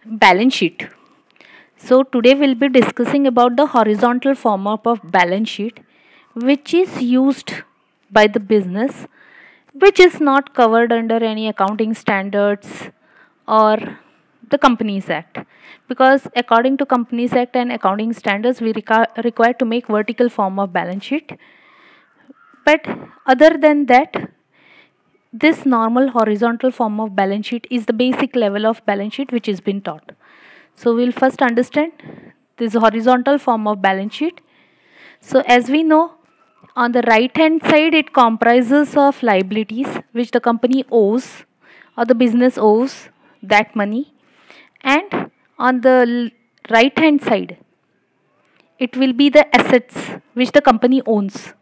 Balance sheet. So today we'll be discussing about the horizontal form of balance sheet, which is used by the business, which is not covered under any accounting standards or the Companies Act, because according to Companies Act and accounting standards we require to make vertical form of balance sheet. But other than that, this normal horizontal form of balance sheet is the basic level of balance sheet which is been taught. So we'll first understand this horizontal form of balance sheet. So as we know, on the right hand side it comprises of liabilities which the company owes or the business owes that money, and on the right hand side it will be the assets which the company owns.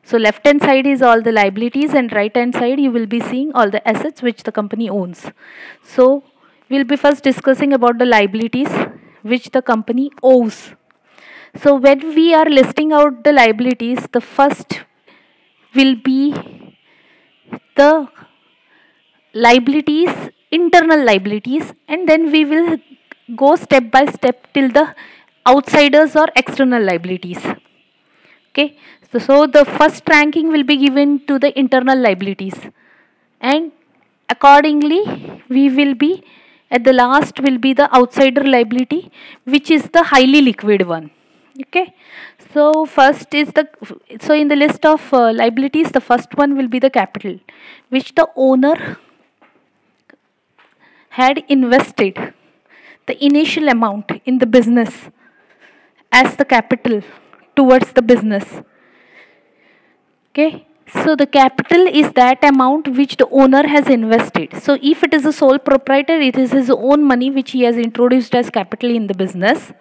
So left hand side is all the liabilities and right hand side you will be seeing all the assets which the company owns. So we'll be first discussing about the liabilities which the company owes. So when we are listing out the liabilities, the first will be the liabilities, internal liabilities, and then we will go step by step till the outsiders or external liabilities. Okay, so the first ranking will be given to the internal liabilities, and accordingly we will be at the last will be the outsider liability, which is the highly liquid one. Okay, so first is the, so in the list of liabilities, the first one will be the capital which the owner had invested the initial amount in the business as the capital towards the business. Okay, so the capital is that amount which the owner has invested. So if it is a sole proprietor, it is his own money which he has introduced as capital in the business.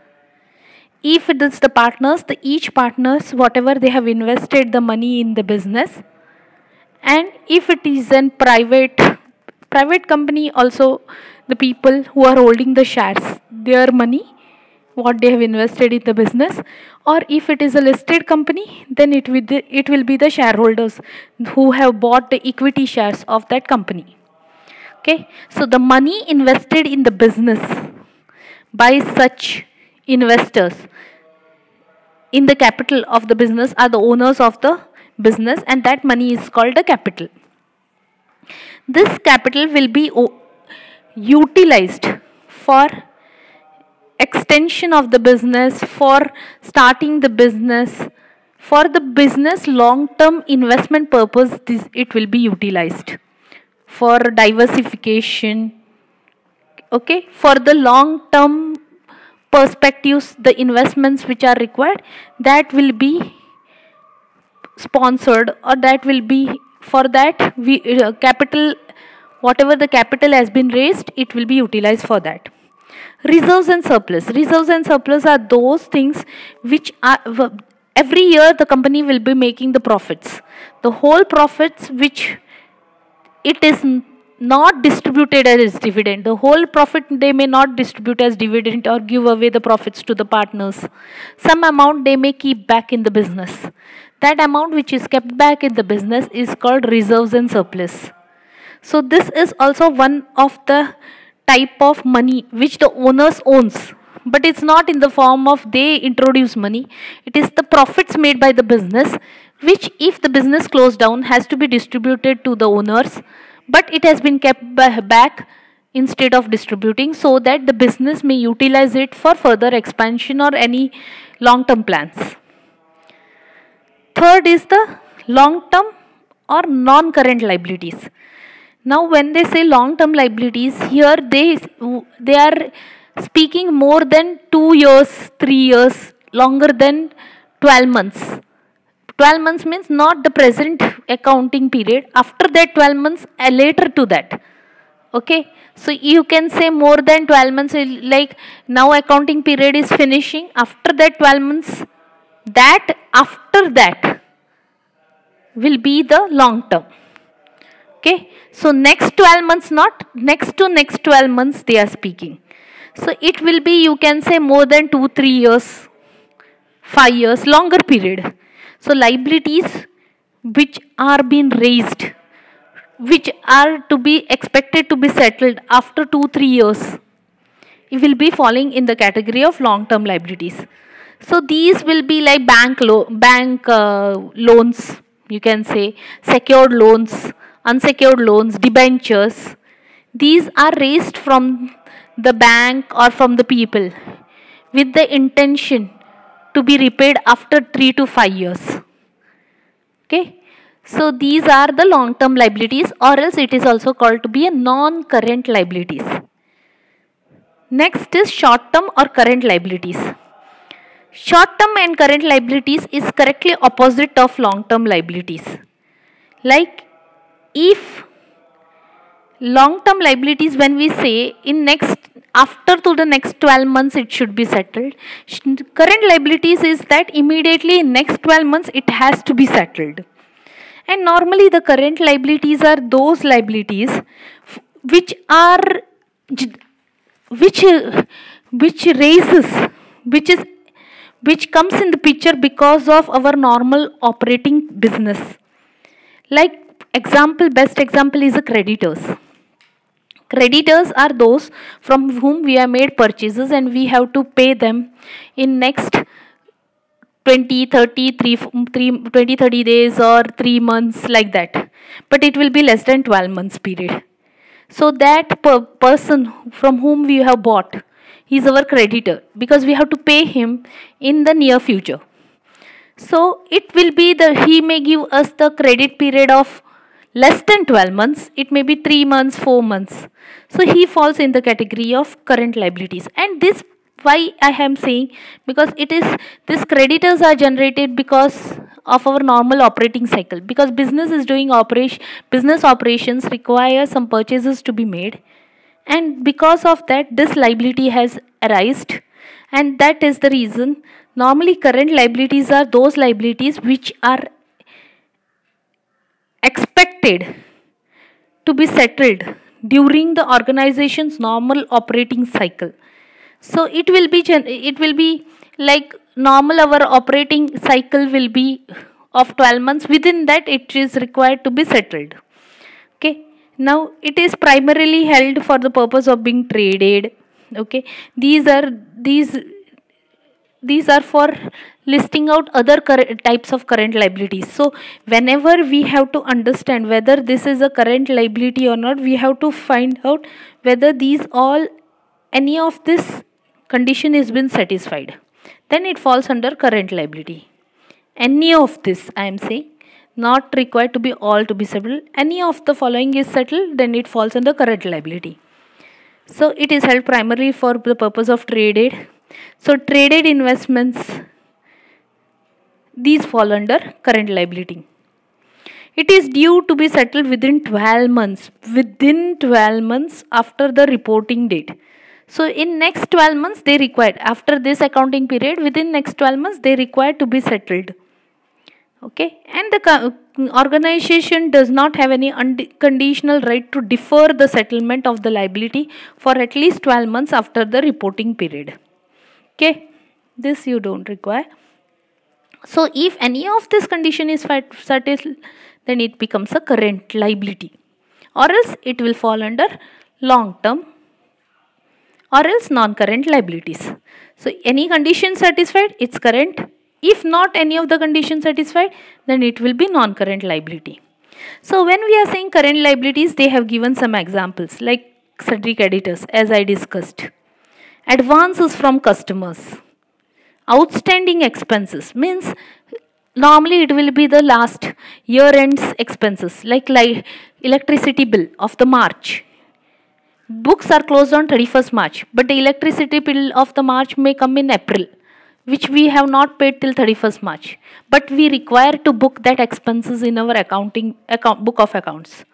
If it is the partners, the each partners whatever they have invested the money in the business. And if it is a private company, also the people who are holding the shares, their money what they have invested in the business. Or if it is a listed company, then it will be the shareholders who have bought the equity shares of that company. Okay, so the money invested in the business by such investors in the capital of the business are the owners of the business, and that money is called the capital. This capital will be utilized for extension of the business, for starting the business, for the business long term investment purpose. It will be utilized for diversification. Okay, for the long term perspectives, the investments which are required, that will be sponsored, or that will be for that we capital, whatever the capital has been raised, it will be utilized for that. Reserves and surplus. Reserves and surplus are those things which are every year the company will be making the profits. The whole profits which it is not distributed as dividend. The whole profit they may not distribute as dividend or give away the profits to the partners. Some amount they may keep back in the business. That amount which is kept back in the business is called reserves and surplus. So this is also one of the type of money which the owners owns, but it's not in the form of they introduce money. It is the profits made by the business, which if the business closed down has to be distributed to the owners, but it has been kept back instead of distributing, so that the business may utilize it for further expansion or any long term plans. Third is the long term or non current liabilities. Now when they say long term liabilities, here they are speaking more than 2 years, 3 years, longer than 12 months. 12 months means not the present accounting period, after that 12 months, later to that. Okay, so you can say more than 12 months, like now accounting period is finishing, after that 12 months, that after that will be the long term. Okay, so next 12 months, not next to next 12 months they are speaking. So it will be, you can say, more than 2-3 years, 5 years, longer period. So liabilities which are being raised, which are to be expected to be settled after 2-3 years, it will be falling in the category of long term liabilities. So these will be like loans, you can say, secured loans, unsecured loans, debentures. These are raised from the bank or from the people with the intention to be repaid after 3 to 5 years. Okay. So these are the long term liabilities, or else it is also called to be a non-current liabilities. Next is short term or current liabilities. Short term and current liabilities is correctly opposite of long term liabilities. Like if long term liabilities, when we say in next after to the next 12 months it should be settled, current liabilities is that immediately in next 12 months it has to be settled. And normally the current liabilities are those liabilities which are which raises which comes in the picture because of our normal operating business. Like best example is the creditors. Creditors are those from whom we have made purchases and we have to pay them in next 20 30 days or 3 months, like that, but it will be less than 12 months period. So that person from whom we have bought, he is our creditor because we have to pay him in the near future. So it will be he may give us the credit period of less than 12 months, it may be 3 months, 4 months. So he falls in the category of current liabilities. And this, why I am saying, because it is, these creditors are generated because of our normal operating cycle, because business is doing business operations require some purchases to be made, and because of that this liability has arisen, and that is the reason normally current liabilities are those liabilities which are expected to be settled during the organization's normal operating cycle. So it will be like normal, our operating cycle will be of 12 months, within that it is required to be settled. Okay, now it is primarily held for the purpose of being traded. Okay, these are for listing out other types of current liabilities. So whenever we have to understand whether this is a current liability or not, we have to find out whether any of this condition has been satisfied, then it falls under current liability. Any of this, I am saying, not required to be all to be settled, any of the following is settled, then it falls under current liability. So it is held primarily for the purpose of traded. So traded investments, these fall under current liability. It is due to be settled within 12 months, after the reporting date. So in next 12 months they required, after this accounting period, within next 12 months they require to be settled. Okay, and the organization does not have any unconditional right to defer the settlement of the liability for at least 12 months after the reporting period. Okay, this you don't require. So if any of this condition is satisfied, then it becomes a current liability, or else it will fall under long term, or else non-current liabilities. So any condition satisfied, it's current. If not any of the conditions satisfied, then it will be non-current liability. So when we are saying current liabilities, they have given some examples like sundry creditors, as I discussed. Advances from customers. Outstanding expenses means normally it will be the last year ends expenses, like electricity bill of the March. Books are closed on 31st March, but the electricity bill of the March may come in April, which we have not paid till 31st March. But we require to book that expenses in our book of accounts.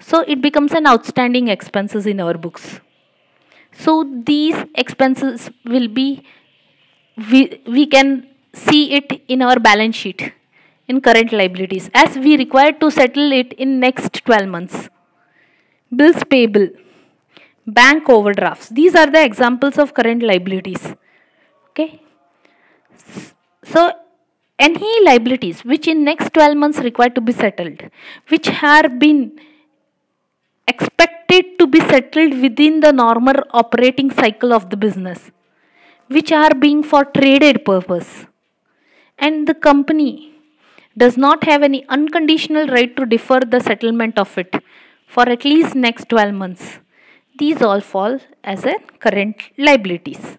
So it becomes an outstanding expenses in our books. So these expenses will be, we can see it in our balance sheet in current liabilities, as we require to settle it in next 12 months. Bills payable, bank overdrafts, these are the examples of current liabilities. Okay, so any liabilities which in next 12 months required to be settled, which have been expected expected to be settled within the normal operating cycle of the business, which are being for traded purpose, and the company does not have any unconditional right to defer the settlement of it for at least next 12 months. These all fall as a current liabilities.